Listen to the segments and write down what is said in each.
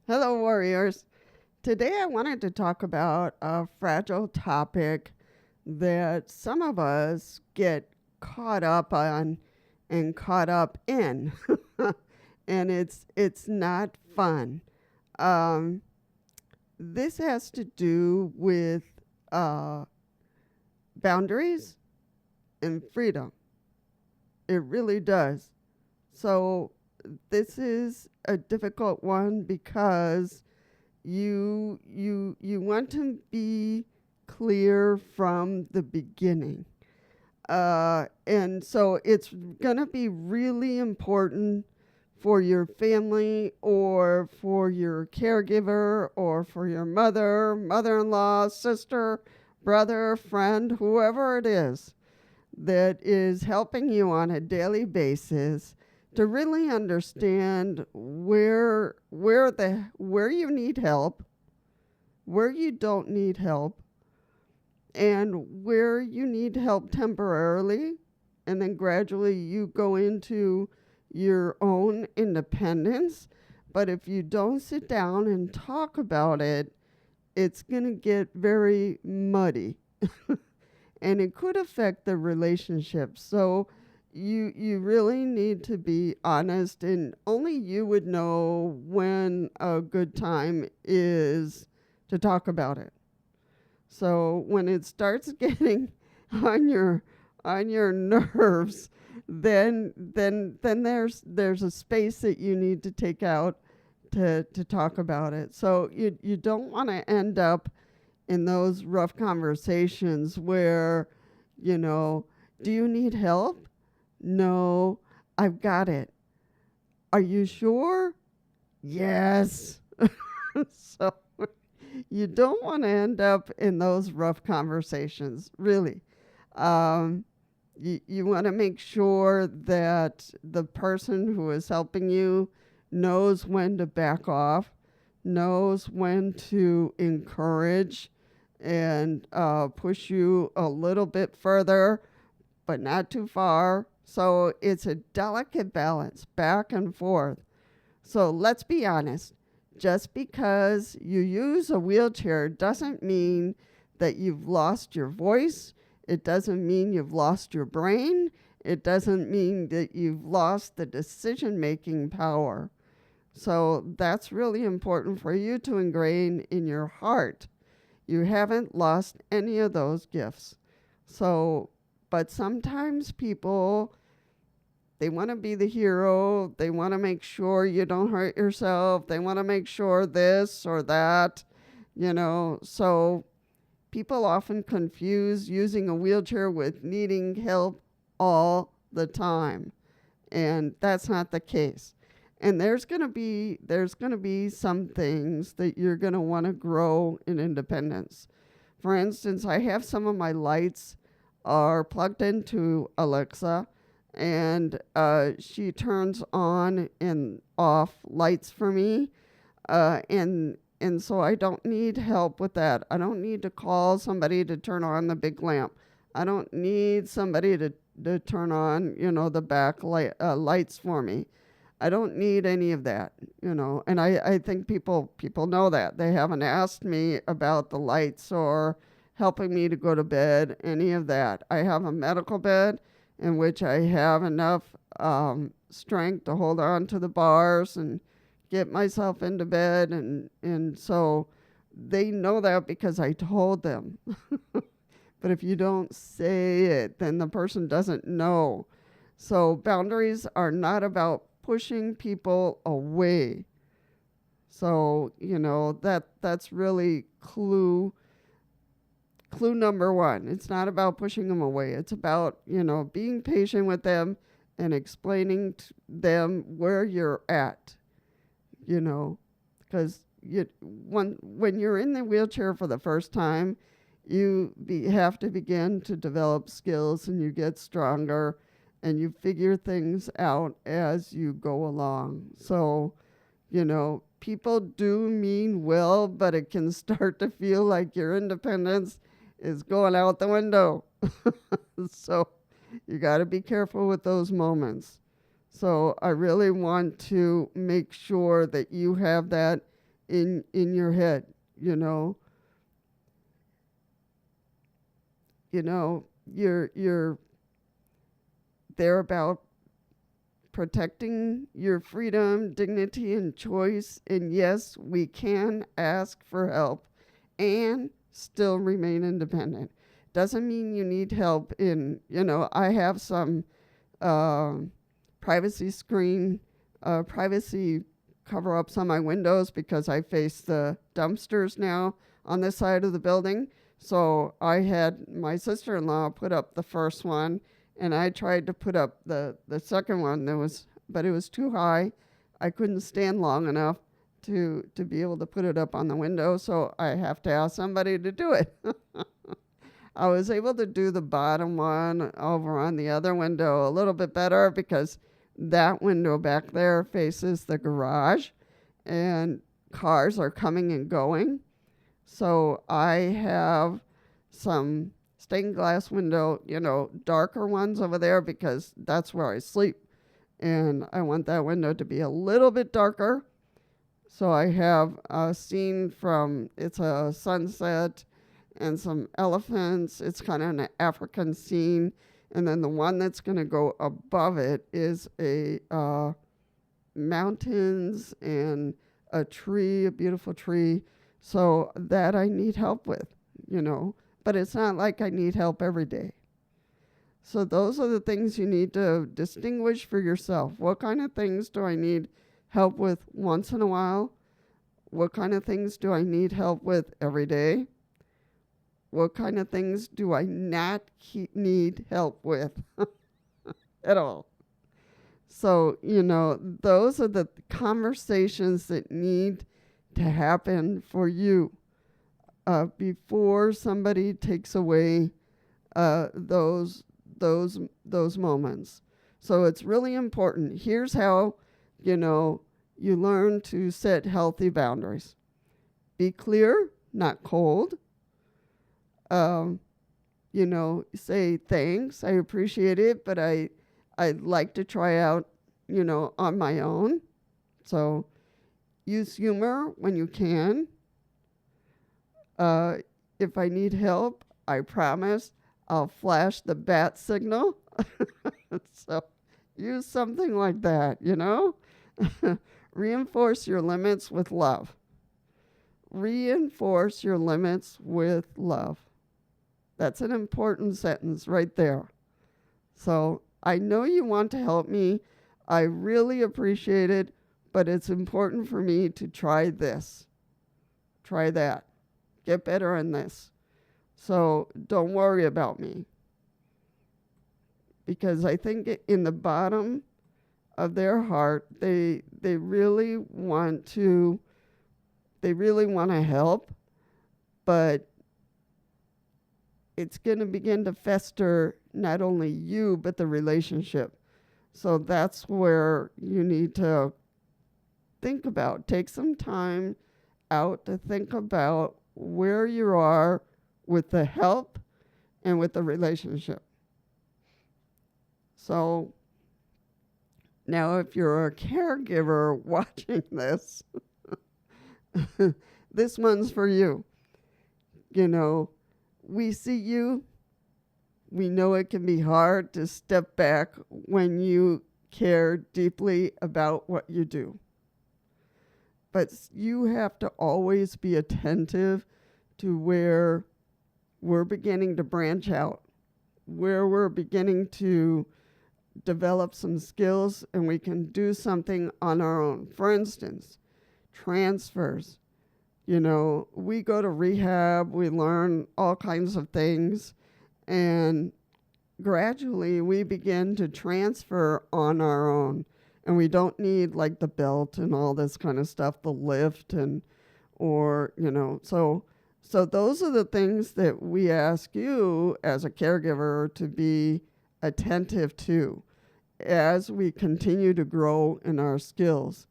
Hello, warriors. Today I wanted to talk about a fragile topic that some of us get caught up on and caught up in. And it's not fun. Um, this has to do with uh, boundaries and freedom. It really does. So this is a difficult one because you want to be clear from the beginning. And so it's going to be really important for your family or for your caregiver or for your mother, mother-in-law, sister, brother, friend, whoever it is that is helping you on a daily basis to really understand where you need help, where you don't need help, and where you need help temporarily, and then gradually you go into your own independence. But if you don't sit down and talk about it, it's going to get very muddy and it could affect the relationship. So you really need to be honest, and only you would know when a good time is to talk about it. So when it starts getting on your nerves, then there's a space that you need to take out to talk about it. So you don't want to end up in those rough conversations where, do you need help? No, I've got it. Are you sure? Yes. So you don't want to end up in those rough conversations, really. You want to make sure that the person who is helping you knows when to back off, knows when to encourage and push you a little bit further, but not too far. So it's a delicate balance back and forth. So let's be honest. Just because you use a wheelchair doesn't mean that you've lost your voice. It doesn't mean you've lost your brain. It doesn't mean that you've lost the decision-making power. So that's really important for you to ingrain in your heart. You haven't lost any of those gifts. So, but sometimes people, they want to be the hero. They want to make sure you don't hurt yourself. They want to make sure this or that, So people often confuse using a wheelchair with needing help all the time. And that's not the case. And there's going to be some things that you're going to want to grow in independence. For instance, I have some of my lights are plugged into Alexa, and she turns on and off lights for me, and so I don't need help with that. I don't need to call somebody to turn on the big lamp. I don't need somebody to turn on, the back lights for me. I don't need any of that, and I think people know that. They haven't asked me about the lights or helping me to go to bed, any of that. I have a medical bed in which I have enough strength to hold on to the bars and get myself into bed, and so they know that because I told them. But if you don't say it, then the person doesn't know. So boundaries are not about pushing people away. So, that's really clue number one. It's not about pushing them away. It's about, being patient with them and explaining to them where you're at, because when you're in the wheelchair for the first time, you have to begin to develop skills, and you get stronger, and you figure things out as you go along. So, people do mean well, but it can start to feel like your independence is going out the window. So you got to be careful with those moments. So I really want to make sure that you have that in your head, you know. You're there about protecting your freedom, dignity, and choice. And yes, we can ask for help and still remain independent. Doesn't mean you need help in, I have some uh, privacy cover ups on my windows because I face the dumpsters now on this side of the building. So I had my sister-in-law put up the first one, and I tried to put up the second one. But it was too high. I couldn't stand long enough to be able to put it up on the window, so I have to ask somebody to do it. I was able to do the bottom one over on the other window a little bit better because that window back there faces the garage and cars are coming and going. So I have some stained glass window, darker ones over there because that's where I sleep. And I want that window to be a little bit darker. So I have a scene it's a sunset and some elephants. It's kind of an African scene. And then the one that's going to go above it is a mountains and a tree, a beautiful tree. So that I need help with, But it's not like I need help every day. So those are the things you need to distinguish for yourself. What kind of things do I need help with once in a while? What kind of things do I need help with every day? What kind of things do I not need help with at all? So, those are the conversations that need to happen for you before somebody takes away those moments. So it's really important. Here's how, you learn to set healthy boundaries. Be clear, not cold. Say thanks, I appreciate it, but I'd like to try out, on my own. So use humor when you can. If I need help, I promise I'll flash the bat signal. So use something like that, Reinforce your limits with love. Reinforce your limits with love. That's an important sentence right there. So I know you want to help me. I really appreciate it, but it's important for me to try this. Try that. Get better in this. So don't worry about me. Because I think in the bottom of their heart, they really want to help, but it's going to begin to fester not only you, but the relationship. So that's where you need to take some time out to think about where you are with the help and with the relationship. So now if you're a caregiver watching this, this one's for you. We see you. We know it can be hard to step back when you care deeply about what you do. But you have to always be attentive to where we're beginning to branch out, where we're beginning to develop some skills and we can do something on our own. For instance, transfers. We go to rehab, we learn all kinds of things, and gradually we begin to transfer on our own. And we don't need like the belt and all this kind of stuff, the lift so those are the things that we ask you as a caregiver to be attentive to as we continue to grow in our skills.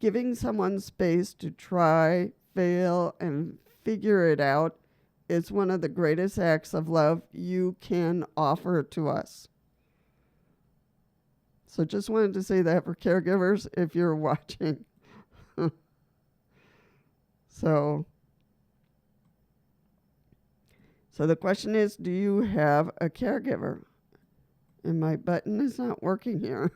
Giving someone space to try, fail, and figure it out is one of the greatest acts of love you can offer to us. So just wanted to say that for caregivers if you're watching. So the question is, do you have a caregiver? And my button is not working here.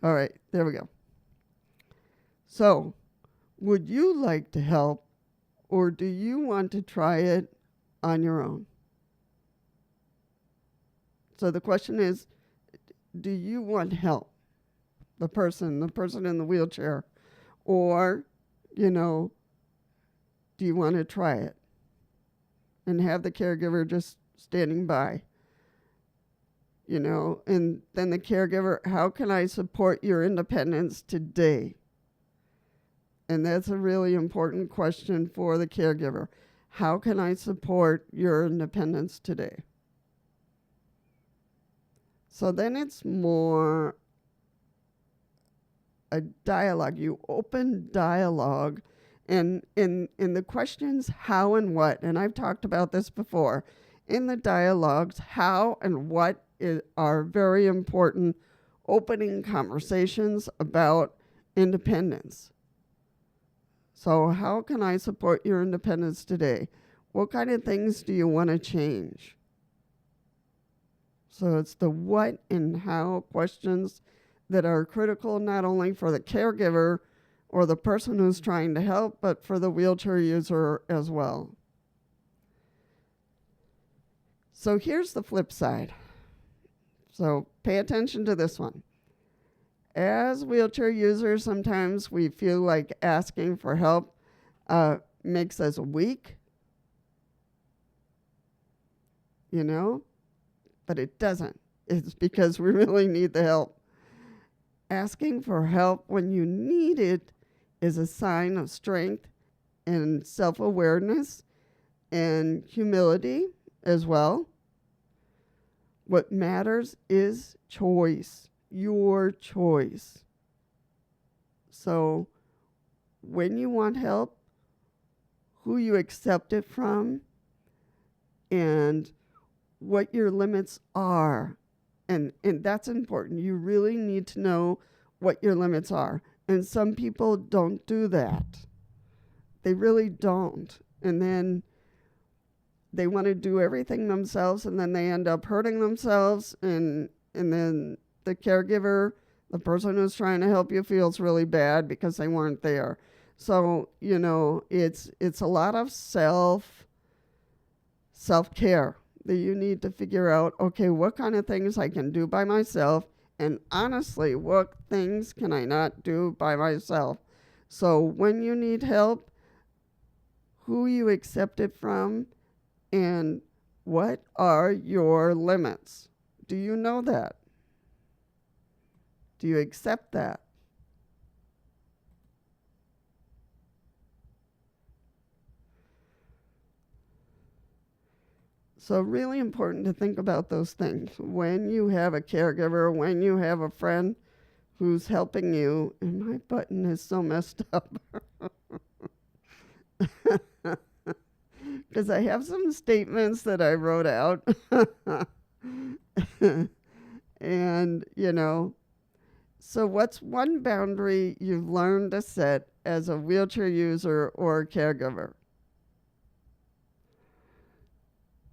All right, there we go. So, would you like to help, or do you want to try it on your own? So the question is, do you want help? The person in the wheelchair, or, do you want to try it and have the caregiver just standing by? And then the caregiver, how can I support your independence today? And that's a really important question for the caregiver. How can I support your independence today? So then it's more a dialogue. You open dialogue, and in the questions how and what, and I've talked about this before, in the dialogues, how and what are very important opening conversations about independence. So how can I support your independence today? What kind of things do you want to change? So it's the what and how questions that are critical not only for the caregiver or the person who's trying to help, but for the wheelchair user as well. So here's the flip side. So pay attention to this one. As wheelchair users, sometimes we feel like asking for help makes us weak, but it doesn't. It's because we really need the help. Asking for help when you need it is a sign of strength and self-awareness and humility as well. What matters is choice, your choice. So when you want help, who you accept it from, and what your limits are. And that's important. You really need to know what your limits are. And some people don't do that. They really don't. And then they want to do everything themselves, and then they end up hurting themselves, and then the caregiver, the person who's trying to help you, feels really bad because they weren't there. So, it's a lot of self-care that you need to figure out, okay, what kind of things I can do by myself, and honestly, what things can I not do by myself? So when you need help, who you accept it from, and what are your limits? Do you know that? Do you accept that? So really important to think about those things. When you have a caregiver, when you have a friend who's helping you, and my button is so messed up. Because I have some statements that I wrote out. And, so what's one boundary you've learned to set as a wheelchair user or a caregiver?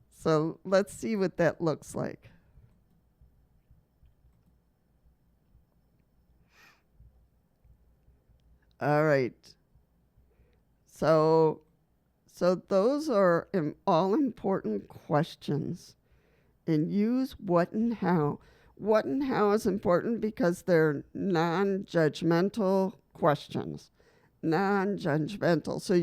So let's see what that looks like. All right. So those are all important questions. And use what and how. What and how is important because they're non-judgmental questions. Non-judgmental. So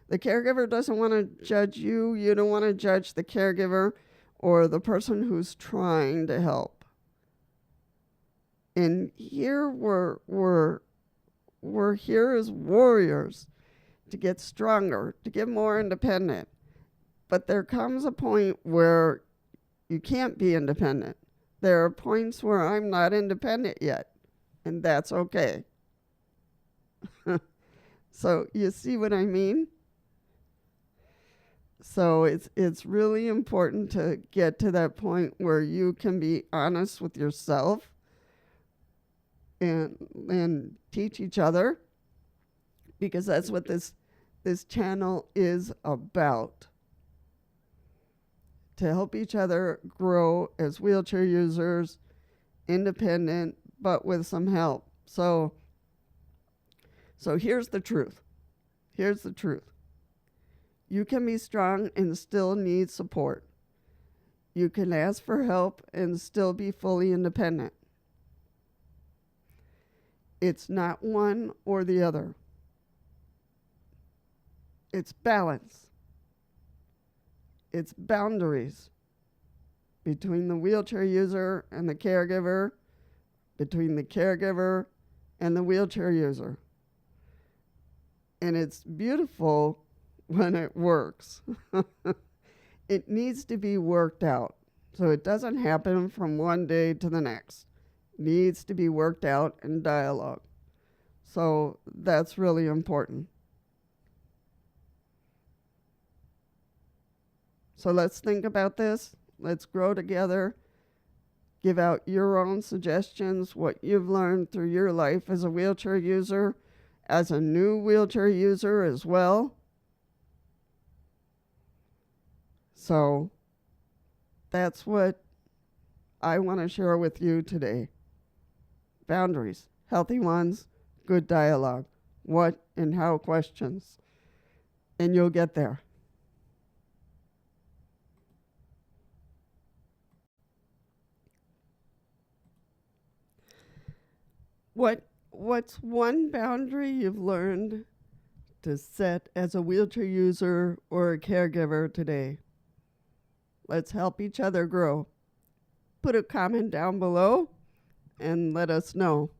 the caregiver doesn't want to judge you. You don't want to judge the caregiver or the person who's trying to help. And here we're here as warriors to get stronger, to get more independent. But there comes a point where you can't be independent. There are points where I'm not independent yet, and that's okay. So you see what I mean? So it's really important to get to that point where you can be honest with yourself and teach each other, because that's what this channel is about. To help each other grow as wheelchair users, independent, but with some help. So here's the truth. Here's the truth. You can be strong and still need support. You can ask for help and still be fully independent. It's not one or the other. It's balance. It's boundaries between the wheelchair user and the caregiver, between the caregiver and the wheelchair user. And it's beautiful when it works. It needs to be worked out. So it doesn't happen from one day to the next. It needs to be worked out in dialogue. So that's really important. So let's think about this. Let's grow together. Give out your own suggestions, what you've learned through your life as a wheelchair user, as a new wheelchair user as well. So that's what I want to share with you today. Boundaries, healthy ones, good dialogue, what and how questions, and you'll get there. What's one boundary you've learned to set as a wheelchair user or a caregiver today? Let's help each other grow. Put a comment down below and let us know.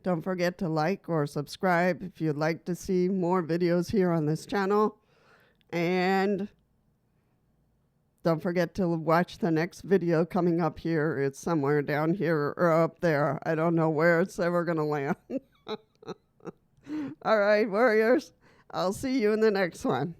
Don't forget to like or subscribe if you'd like to see more videos here on this channel. And don't forget to watch the next video coming up here. It's somewhere down here or up there. I don't know where it's ever going to land. All right, warriors. I'll see you in the next one.